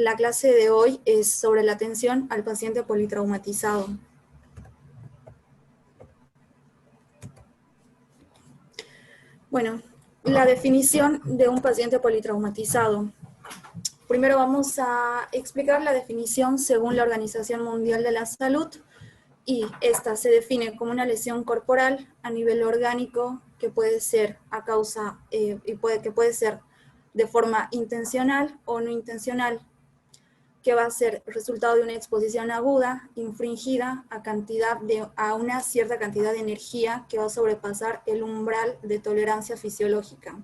La clase de hoy es sobre la atención al paciente politraumatizado. Bueno, la definición de un paciente politraumatizado. Primero vamos a explicar la definición según la Organización Mundial de la Salud, y esta se define como una lesión corporal a nivel orgánico que puede ser a causa que puede ser de forma intencional o no intencional, que va a ser resultado de una exposición aguda, infringida a una cierta cantidad de energía que va a sobrepasar el umbral de tolerancia fisiológica.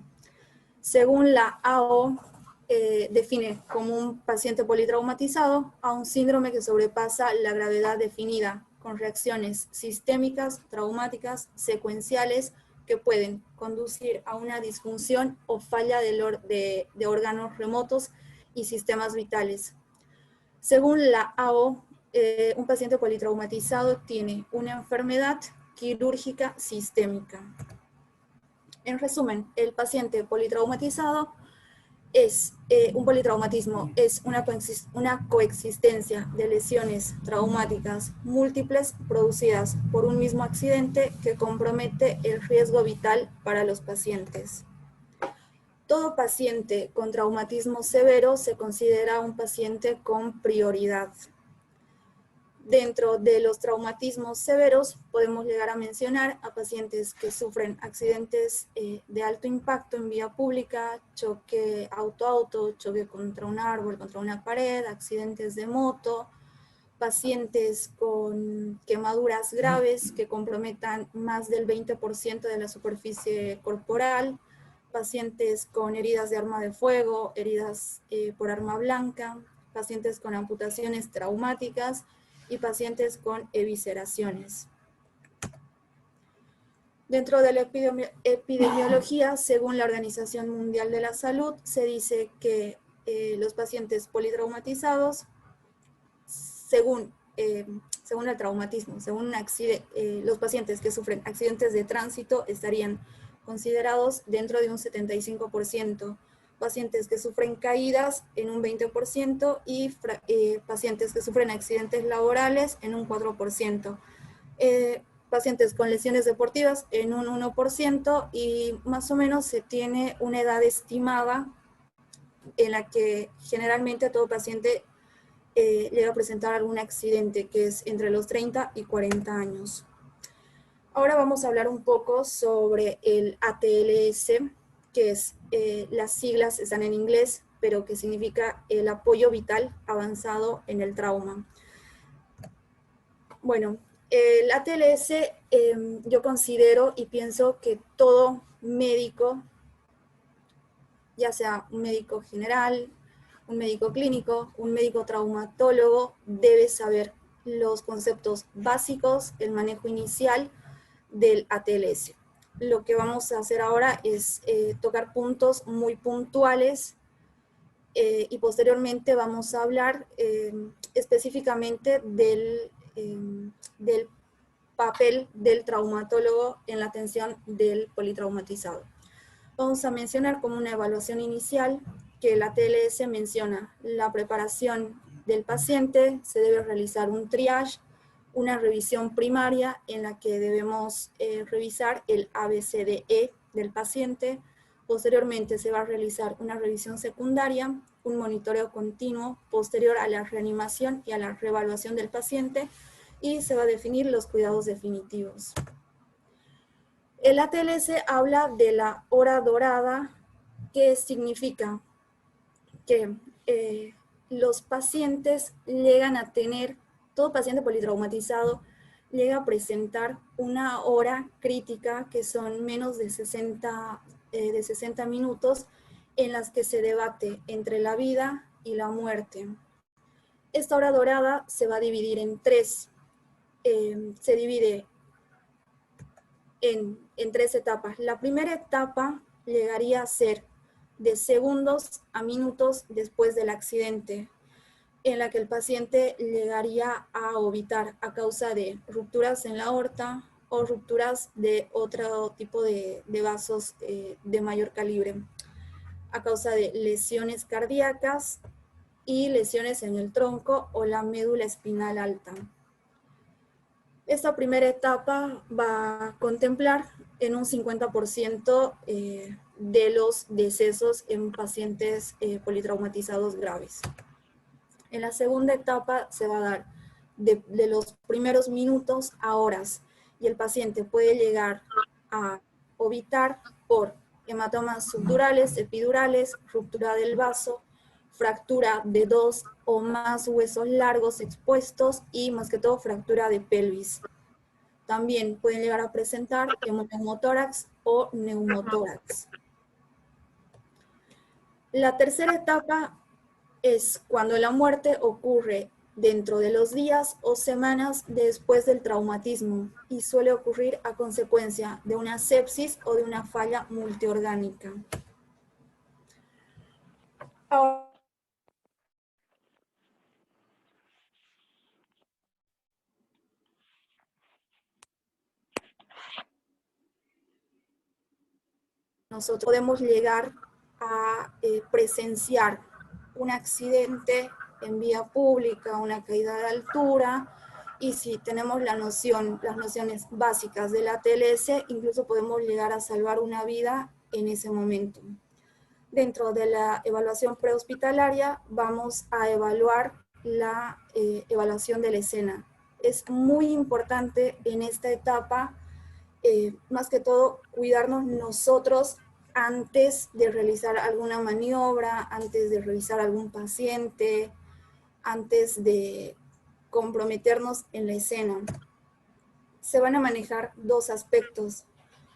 Según la AO, define como un paciente politraumatizado a un síndrome que sobrepasa la gravedad definida, con reacciones sistémicas, traumáticas, secuenciales, que pueden conducir a una disfunción o falla de órganos remotos y sistemas vitales. Según la AO, un paciente politraumatizado tiene una enfermedad quirúrgica sistémica. En resumen, el paciente politraumatizado un politraumatismo es una coexistencia de lesiones traumáticas múltiples producidas por un mismo accidente que compromete el riesgo vital para los pacientes. Todo paciente con traumatismo severo se considera un paciente con prioridad. Dentro de los traumatismos severos podemos llegar a mencionar a pacientes que sufren accidentes de alto impacto en vía pública, choque auto-auto, choque contra un árbol, contra una pared, accidentes de moto, pacientes con quemaduras graves que comprometan más del 20% de la superficie corporal, pacientes con heridas de arma de fuego, heridas por arma blanca, pacientes con amputaciones traumáticas y pacientes con evisceraciones. Dentro de la epidemiología, según la Organización Mundial de la Salud, se dice que los pacientes politraumatizados, según el traumatismo, los pacientes que sufren accidentes de tránsito estarían considerados dentro de un 75%, pacientes que sufren caídas en un 20% y pacientes que sufren accidentes laborales en un 4%, pacientes con lesiones deportivas en un 1% y más o menos se tiene una edad estimada en la que generalmente todo paciente llega a presentar algún accidente, que es entre los 30 y 40 años. Ahora vamos a hablar un poco sobre el ATLS, que es, las siglas están en inglés, pero que significa el apoyo vital avanzado en el trauma. Bueno, el ATLS yo considero y pienso que todo médico, ya sea un médico general, un médico clínico, un médico traumatólogo, debe saber los conceptos básicos, el manejo inicial del ATLS. Lo que vamos a hacer ahora es tocar puntos muy puntuales y posteriormente vamos a hablar específicamente del papel del traumatólogo en la atención del politraumatizado. Vamos a mencionar como una evaluación inicial que la ATLS menciona la preparación del paciente, se debe realizar un triage, una revisión primaria en la que debemos revisar el ABCDE del paciente. Posteriormente se va a realizar una revisión secundaria, un monitoreo continuo posterior a la reanimación y a la reevaluación del paciente, y se va a definir los cuidados definitivos. El ATLS habla de la hora dorada, que significa que los pacientes llegan a tener, todo paciente politraumatizado llega a presentar una hora crítica, que son menos de 60 minutos, en las que se debate entre la vida y la muerte. Esta hora dorada se va a dividir en tres. Se divide en tres etapas. La primera etapa llegaría a ser de segundos a minutos después del accidente, en la que el paciente llegaría a obitar a causa de rupturas en la aorta o rupturas de otro tipo de vasos de mayor calibre, a causa de lesiones cardíacas y lesiones en el tronco o la médula espinal alta. Esta primera etapa va a contemplar en un 50% de los decesos en pacientes politraumatizados graves. En la segunda etapa se va a dar de los primeros minutos a horas, y el paciente puede llegar a ovitar por hematomas subdurales, epidurales, ruptura del vaso, fractura de 2 o más huesos largos expuestos y más que todo fractura de pelvis. También pueden llegar a presentar hemoneumotórax o neumotórax. La tercera etapa es cuando la muerte ocurre dentro de los días o semanas después del traumatismo y suele ocurrir a consecuencia de una sepsis o de una falla multiorgánica. Ahora, nosotros podemos llegar a presenciar un accidente en vía pública, una caída de altura, y si tenemos las nociones básicas de la TLS, incluso podemos llegar a salvar una vida en ese momento. Dentro de la evaluación prehospitalaria vamos a evaluar la evaluación de la escena. Es muy importante en esta etapa, más que todo, cuidarnos nosotros antes de realizar alguna maniobra, antes de revisar algún paciente, antes de comprometernos en la escena. Se van a manejar dos aspectos.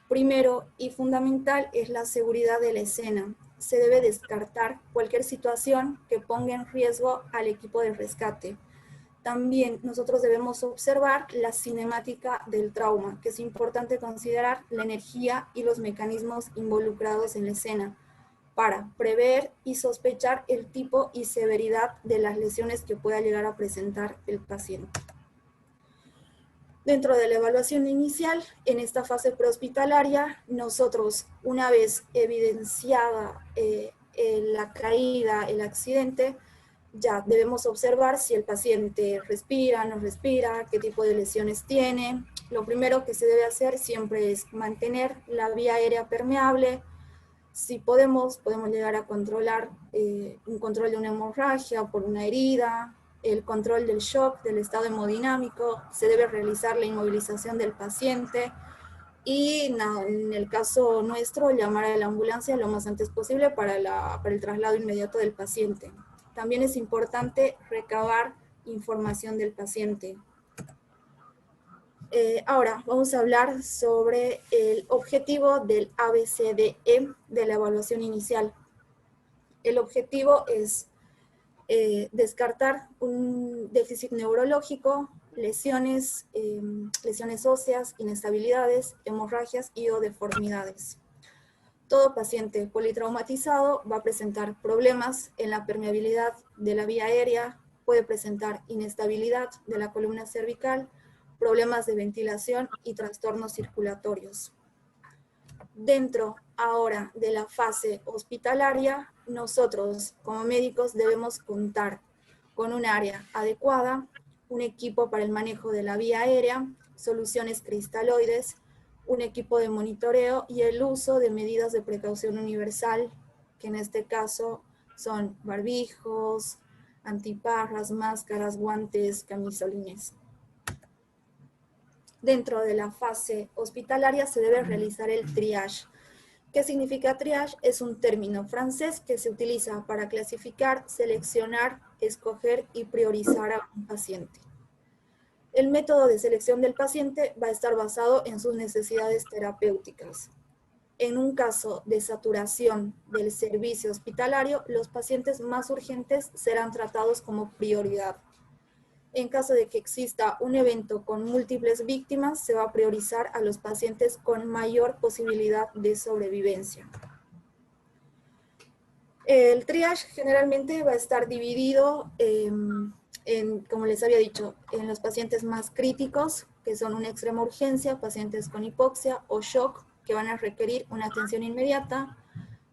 Primero y fundamental es la seguridad de la escena. Se debe descartar cualquier situación que ponga en riesgo al equipo de rescate. También nosotros debemos observar la cinemática del trauma, que es importante considerar la energía y los mecanismos involucrados en la escena para prever y sospechar el tipo y severidad de las lesiones que pueda llegar a presentar el paciente. Dentro de la evaluación inicial, en esta fase prehospitalaria, nosotros, una vez evidenciada la caída, el accidente, ya debemos observar si el paciente respira, no respira, qué tipo de lesiones tiene. Lo primero que se debe hacer siempre es mantener la vía aérea permeable. Si podemos llegar a controlar un control de una hemorragia por una herida, el control del shock, del estado hemodinámico, se debe realizar la inmovilización del paciente y en el caso nuestro, llamar a la ambulancia lo más antes posible para el traslado inmediato del paciente. También es importante recabar información del paciente. Ahora vamos a hablar sobre el objetivo del ABCDE de la evaluación inicial. El objetivo es descartar un déficit neurológico, lesiones óseas, inestabilidades, hemorragias y o deformidades. Todo paciente politraumatizado va a presentar problemas en la permeabilidad de la vía aérea, puede presentar inestabilidad de la columna cervical, problemas de ventilación y trastornos circulatorios. Dentro ahora de la fase hospitalaria, nosotros como médicos debemos contar con un área adecuada, un equipo para el manejo de la vía aérea, soluciones cristaloides, un equipo de monitoreo y el uso de medidas de precaución universal, que en este caso son barbijos, antiparras, máscaras, guantes, camisolines. Dentro de la fase hospitalaria se debe realizar el triage. ¿Qué significa triage? Es un término francés que se utiliza para clasificar, seleccionar, escoger y priorizar a un paciente. El método de selección del paciente va a estar basado en sus necesidades terapéuticas. En un caso de saturación del servicio hospitalario, los pacientes más urgentes serán tratados como prioridad. En caso de que exista un evento con múltiples víctimas, se va a priorizar a los pacientes con mayor posibilidad de sobrevivencia. El triage generalmente va a estar dividido como les había dicho, en los pacientes más críticos, que son una extrema urgencia, pacientes con hipoxia o shock, que van a requerir una atención inmediata,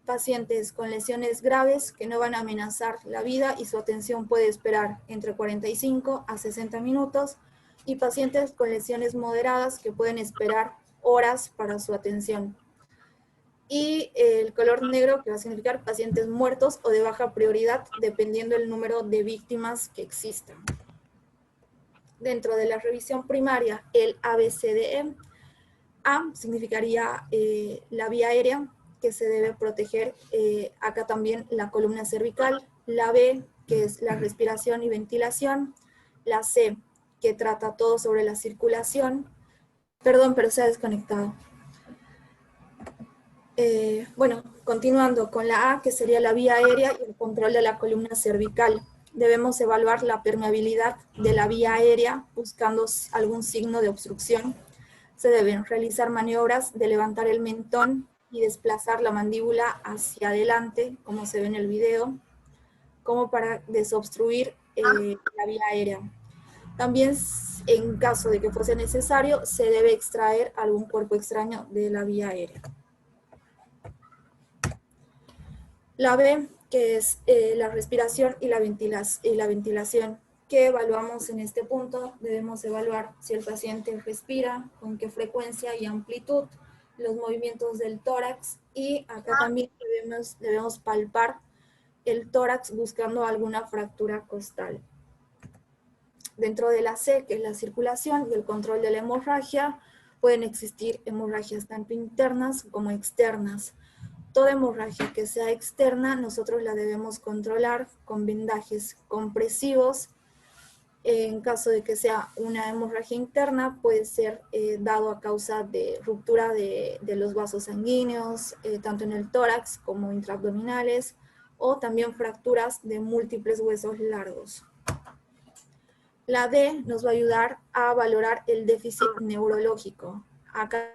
pacientes con lesiones graves que no van a amenazar la vida y su atención puede esperar entre 45 a 60 minutos, y pacientes con lesiones moderadas que pueden esperar horas para su atención. Y el color negro, que va a significar pacientes muertos o de baja prioridad, dependiendo del número de víctimas que existan. Dentro de la revisión primaria, el ABCDE, A significaría la vía aérea, que se debe proteger, acá también la columna cervical, la B, que es la respiración y ventilación, la C, que trata todo sobre la circulación. Perdón, pero se ha desconectado. Bueno, continuando con la A, que sería la vía aérea y el control de la columna cervical. Debemos evaluar la permeabilidad de la vía aérea buscando algún signo de obstrucción. Se deben realizar maniobras de levantar el mentón y desplazar la mandíbula hacia adelante, como se ve en el video, como para desobstruir la vía aérea. También, en caso de que fuese necesario, se debe extraer algún cuerpo extraño de la vía aérea. La B, que es la respiración y la ventilación. ¿Qué evaluamos en este punto? Debemos evaluar si el paciente respira, con qué frecuencia y amplitud, los movimientos del tórax, y acá también debemos palpar el tórax buscando alguna fractura costal. Dentro de la C, que es la circulación y el control de la hemorragia, pueden existir hemorragias tanto internas como externas. Toda hemorragia que sea externa, nosotros la debemos controlar con vendajes compresivos. En caso de que sea una hemorragia interna, puede ser dado a causa de ruptura de los vasos sanguíneos, tanto en el tórax como intraabdominales, o también fracturas de múltiples huesos largos. La D nos va a ayudar a valorar el déficit neurológico. Acá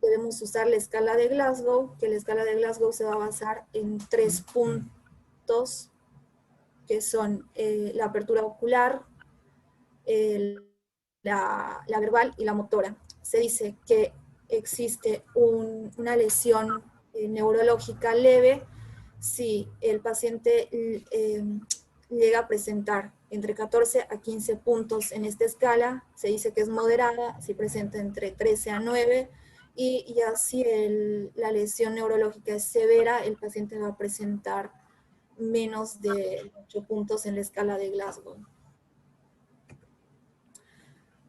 debemos usar la escala de Glasgow, que la escala de Glasgow se va a basar en 3 puntos, que son la apertura ocular, la verbal y la motora. Se dice que existe una lesión neurológica leve si el paciente llega a presentar entre 14 a 15 puntos en esta escala. Se dice que es moderada si presenta entre 13 a 9, y ya si la lesión neurológica es severa, el paciente va a presentar menos de 8 puntos en la escala de Glasgow.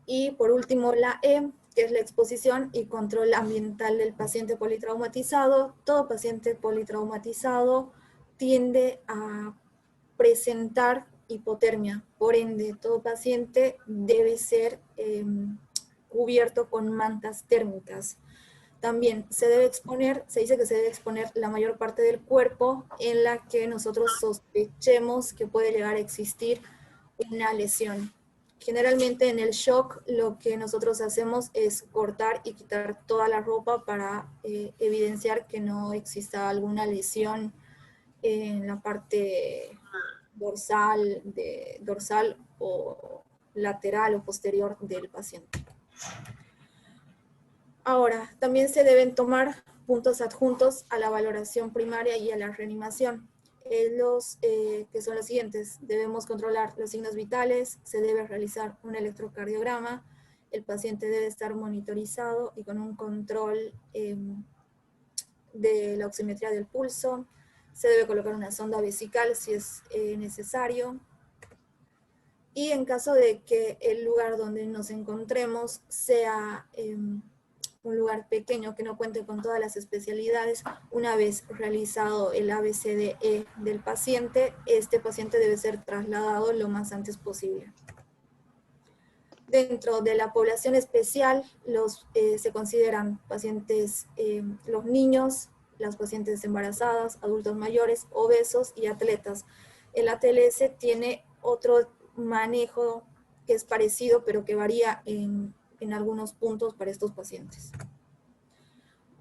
Y por último la E, que es la exposición y control ambiental del paciente politraumatizado. Todo paciente politraumatizado tiende a presentar hipotermia, por ende todo paciente debe ser cubierto con mantas térmicas. También se dice que se debe exponer la mayor parte del cuerpo en la que nosotros sospechemos que puede llegar a existir una lesión. Generalmente en el shock lo que nosotros hacemos es cortar y quitar toda la ropa para evidenciar que no exista alguna lesión en la parte dorsal o lateral o posterior del paciente. Ahora, también se deben tomar puntos adjuntos a la valoración primaria y a la reanimación. Que son los siguientes: debemos controlar los signos vitales, se debe realizar un electrocardiograma, el paciente debe estar monitorizado y con un control de la oximetría del pulso, se debe colocar una sonda vesical si es necesario, y en caso de que el lugar donde nos encontremos sea un lugar pequeño que no cuente con todas las especialidades, una vez realizado el ABCDE del paciente, este paciente debe ser trasladado lo más antes posible. Dentro de la población especial, se consideran pacientes, los niños, las pacientes embarazadas, adultos mayores, obesos y atletas. El ATLS tiene otro manejo que es parecido, pero que varía en algunos puntos para estos pacientes.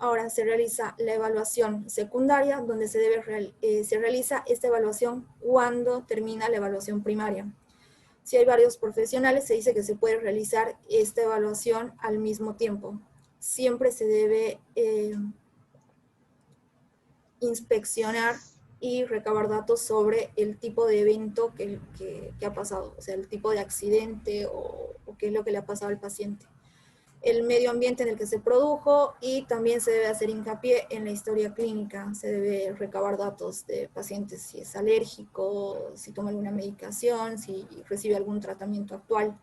Ahora se realiza la evaluación secundaria, donde se realiza esta evaluación cuando termina la evaluación primaria. Si hay varios profesionales, se dice que se puede realizar esta evaluación al mismo tiempo. Siempre se debe inspeccionar y recabar datos sobre el tipo de evento que ha pasado, o sea, el tipo de accidente o qué es lo que le ha pasado al paciente, el medio ambiente en el que se produjo, y también se debe hacer hincapié en la historia clínica. Se debe recabar datos de pacientes, si es alérgico, si toma alguna medicación, si recibe algún tratamiento actual.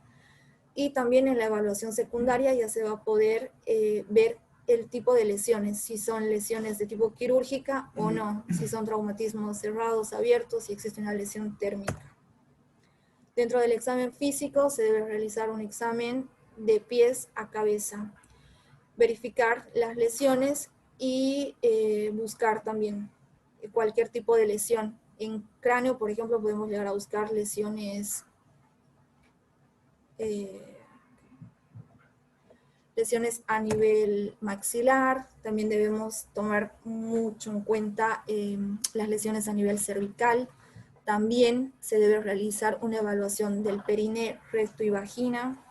Y también en la evaluación secundaria ya se va a poder ver el tipo de lesiones, si son lesiones de tipo quirúrgica o no, si son traumatismos cerrados, abiertos, si existe una lesión térmica. Dentro del examen físico se debe realizar un examen de pies a cabeza, verificar las lesiones y buscar también cualquier tipo de lesión. En cráneo, por ejemplo, podemos llegar a buscar lesiones a nivel maxilar. También debemos tomar mucho en cuenta las lesiones a nivel cervical. También se debe realizar una evaluación del perine, recto y vagina.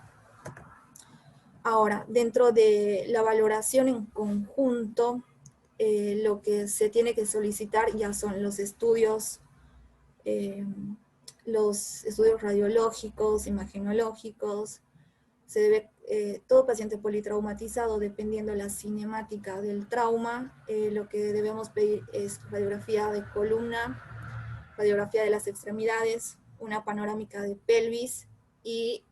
Ahora, dentro de la valoración en conjunto, lo que se tiene que solicitar ya son los estudios radiológicos, imagenológicos. Se debe, todo paciente politraumatizado, dependiendo la cinemática del trauma, lo que debemos pedir es radiografía de columna, radiografía de las extremidades, una panorámica de pelvis, y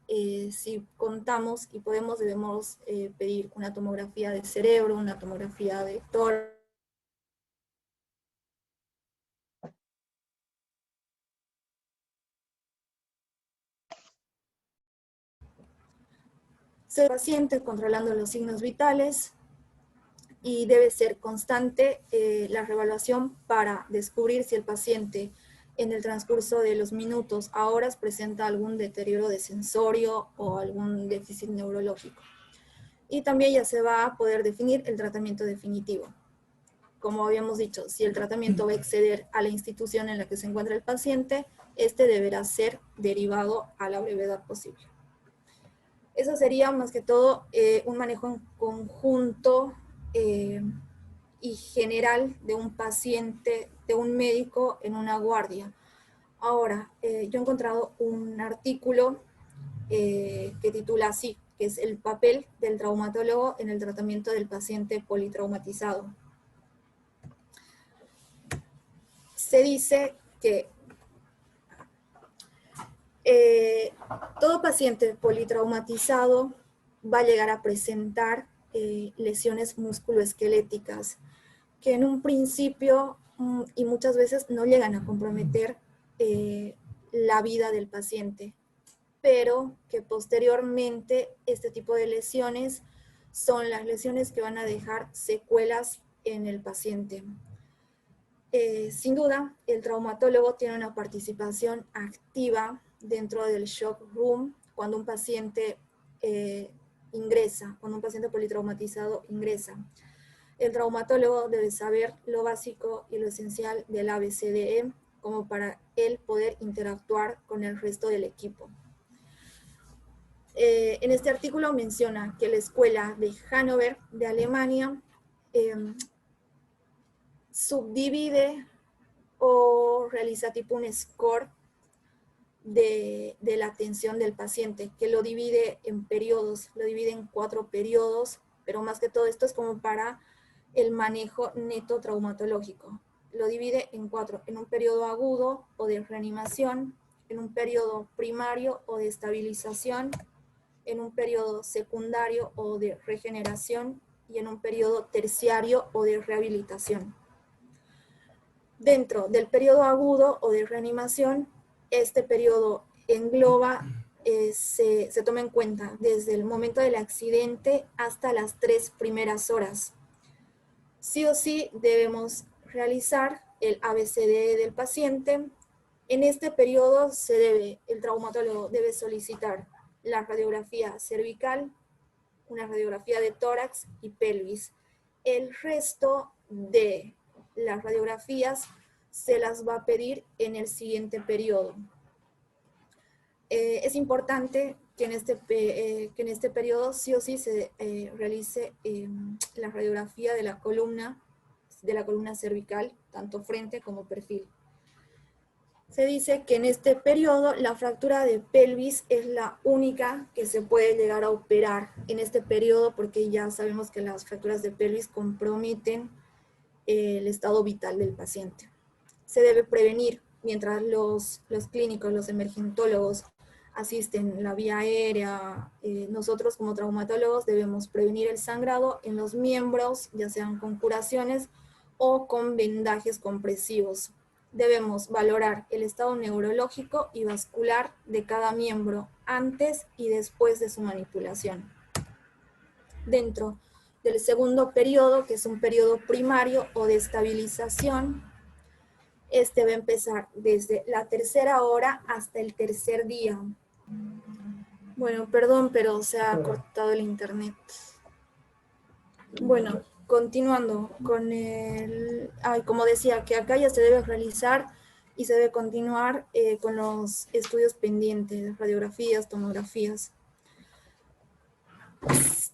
si contamos y podemos, debemos pedir una tomografía de cerebro, una tomografía de tórax. Ser paciente controlando los signos vitales, y debe ser constante la reevaluación para descubrir si el paciente en el transcurso de los minutos a horas presenta algún deterioro de sensorio o algún déficit neurológico. Y también ya se va a poder definir el tratamiento definitivo. Como habíamos dicho, si el tratamiento va a exceder a la institución en la que se encuentra el paciente, este deberá ser derivado a la brevedad posible. Eso sería más que todo un manejo en conjunto y general de un paciente, de un médico en una guardia. Ahora, yo he encontrado un artículo que titula así, que es el papel del traumatólogo en el tratamiento del paciente politraumatizado. Se dice que todo paciente politraumatizado va a llegar a presentar lesiones musculoesqueléticas, que en un principio y muchas veces no llegan a comprometer la vida del paciente, pero que posteriormente este tipo de lesiones son las lesiones que van a dejar secuelas en el paciente. Sin duda, el traumatólogo tiene una participación activa dentro del shock room cuando un paciente ingresa, cuando un paciente politraumatizado ingresa. El traumatólogo debe saber lo básico y lo esencial del ABCDE como para él poder interactuar con el resto del equipo. En este artículo menciona que la escuela de Hannover de Alemania subdivide o realiza tipo un score de la atención del paciente, que lo divide en periodos, lo divide en 4 periodos, pero más que todo esto es como para el manejo neto traumatológico. Lo divide en 4, en un periodo agudo o de reanimación, en un periodo primario o de estabilización, en un periodo secundario o de regeneración y en un periodo terciario o de rehabilitación. Dentro del periodo agudo o de reanimación, este periodo engloba, se toma en cuenta desde el momento del accidente hasta las 3 primeras horas. Sí o sí debemos realizar el ABCDE del paciente. En este periodo el traumatólogo debe solicitar la radiografía cervical, una radiografía de tórax y pelvis. El resto de las radiografías se las va a pedir en el siguiente periodo. Es importante que en este periodo sí o sí se realice la radiografía de la columna cervical, tanto frente como perfil. Se dice que en este periodo la fractura de pelvis es la única que se puede llegar a operar en este periodo, porque ya sabemos que las fracturas de pelvis comprometen el estado vital del paciente. Se debe prevenir mientras los clínicos, los emergentólogos asisten la vía aérea. Nosotros como traumatólogos debemos prevenir el sangrado en los miembros, ya sean con curaciones o con vendajes compresivos. Debemos valorar el estado neurológico y vascular de cada miembro antes y después de su manipulación. Dentro del segundo periodo, que es un periodo primario o de estabilización, este va a empezar desde la tercera hora hasta el tercer día. Bueno, perdón, pero se ha cortado el internet. Bueno, continuando con como decía, que acá ya se debe realizar y se debe continuar con los estudios pendientes, radiografías, tomografías.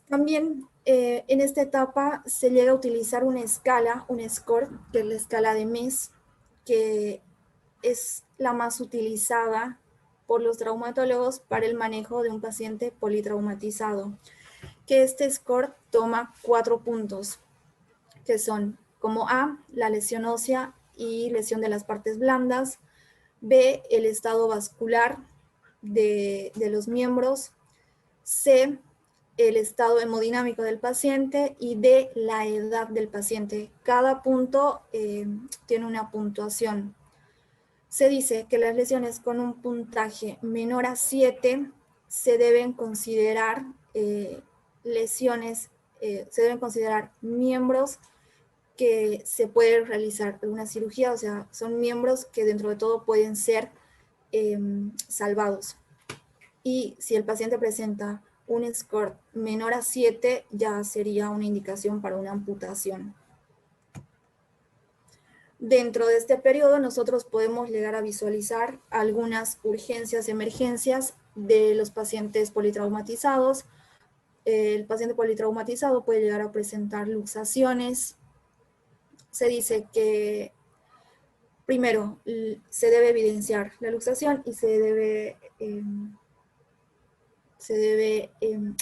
También en esta etapa se llega a utilizar una escala, un score, que es la escala de MES, que es la más utilizada por los traumatólogos para el manejo de un paciente politraumatizado, que este score toma 4 puntos, que son como A, la lesión ósea y lesión de las partes blandas; B, el estado vascular de los miembros; C, el estado hemodinámico del paciente; y D, la edad del paciente. Cada punto tiene una puntuación. Se dice que las lesiones con un puntaje menor a 7 se deben considerar se deben considerar miembros que se puede realizar alguna cirugía, o sea, son miembros que dentro de todo pueden ser salvados. Y si el paciente presenta un score menor a 7, ya sería una indicación para una amputación. Dentro de este periodo nosotros podemos llegar a visualizar algunas urgencias, emergencias de los pacientes politraumatizados. El paciente politraumatizado puede llegar a presentar luxaciones. Se dice que primero se debe evidenciar la luxación y se debe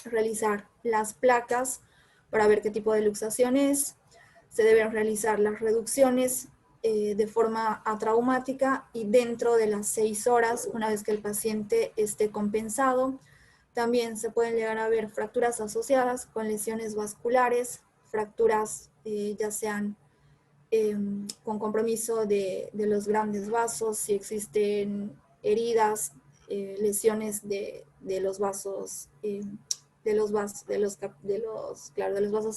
realizar las placas para ver qué tipo de luxación es. Se deben realizar las reducciones de forma atraumática y dentro de las 6 horas, una vez que el paciente esté compensado. También se pueden llegar a ver fracturas asociadas con lesiones vasculares, fracturas ya sean con compromiso de los grandes vasos, si existen heridas, lesiones de los vasos, de los vasos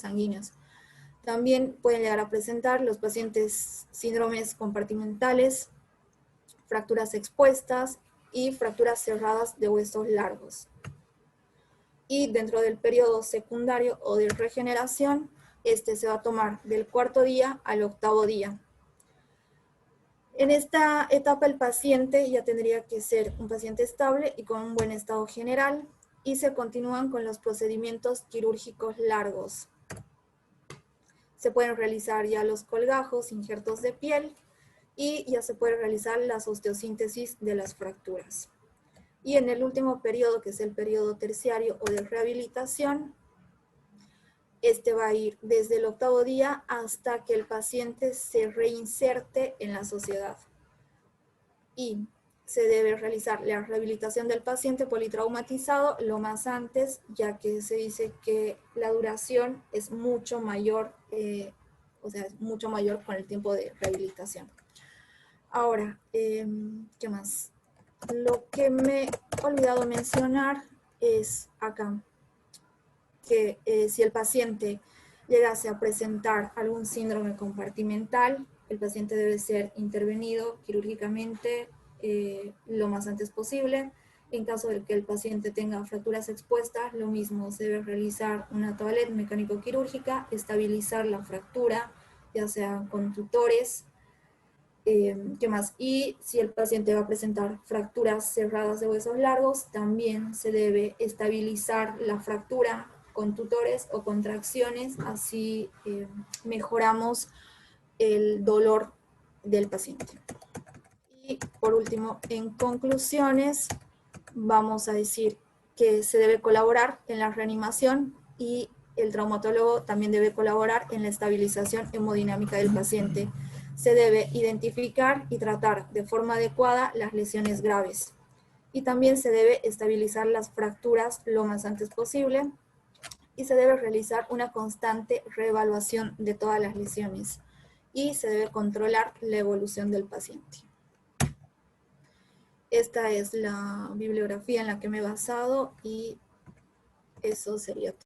sanguíneos. También pueden llegar a presentar los pacientes síndromes compartimentales, fracturas expuestas y fracturas cerradas de huesos largos. Y dentro del periodo secundario o de regeneración, este se va a tomar del 4º día al 8º día. En esta etapa el paciente ya tendría que ser un paciente estable y con un buen estado general, y se continúan con los procedimientos quirúrgicos largos. Se pueden realizar ya los colgajos, injertos de piel, y ya se puede realizar la osteosíntesis de las fracturas. Y en el último periodo, que es el periodo terciario o de rehabilitación, este va a ir desde el 8º día hasta que el paciente se reinserte en la sociedad. Y se debe realizar la rehabilitación del paciente politraumatizado lo más antes, ya que se dice que la duración es mucho mayor, es mucho mayor con el tiempo de rehabilitación. Ahora, ¿qué más? Lo que me he olvidado mencionar es acá, que si el paciente llegase a presentar algún síndrome compartimental, el paciente debe ser intervenido quirúrgicamente lo más antes posible. En caso de que el paciente tenga fracturas expuestas, lo mismo, se debe realizar una toilette mecánico-quirúrgica, estabilizar la fractura, ya sea con tutores. ¿Qué más? Y si el paciente va a presentar fracturas cerradas de huesos largos, también se debe estabilizar la fractura con tutores o contracciones, así mejoramos el dolor del paciente. Y por último, en conclusiones, vamos a decir que se debe colaborar en la reanimación y el traumatólogo también debe colaborar en la estabilización hemodinámica del paciente. Se debe identificar y tratar de forma adecuada las lesiones graves. Y también se debe estabilizar las fracturas lo más antes posible y se debe realizar una constante reevaluación de todas las lesiones y se debe controlar la evolución del paciente. Esta es la bibliografía en la que me he basado y eso sería todo.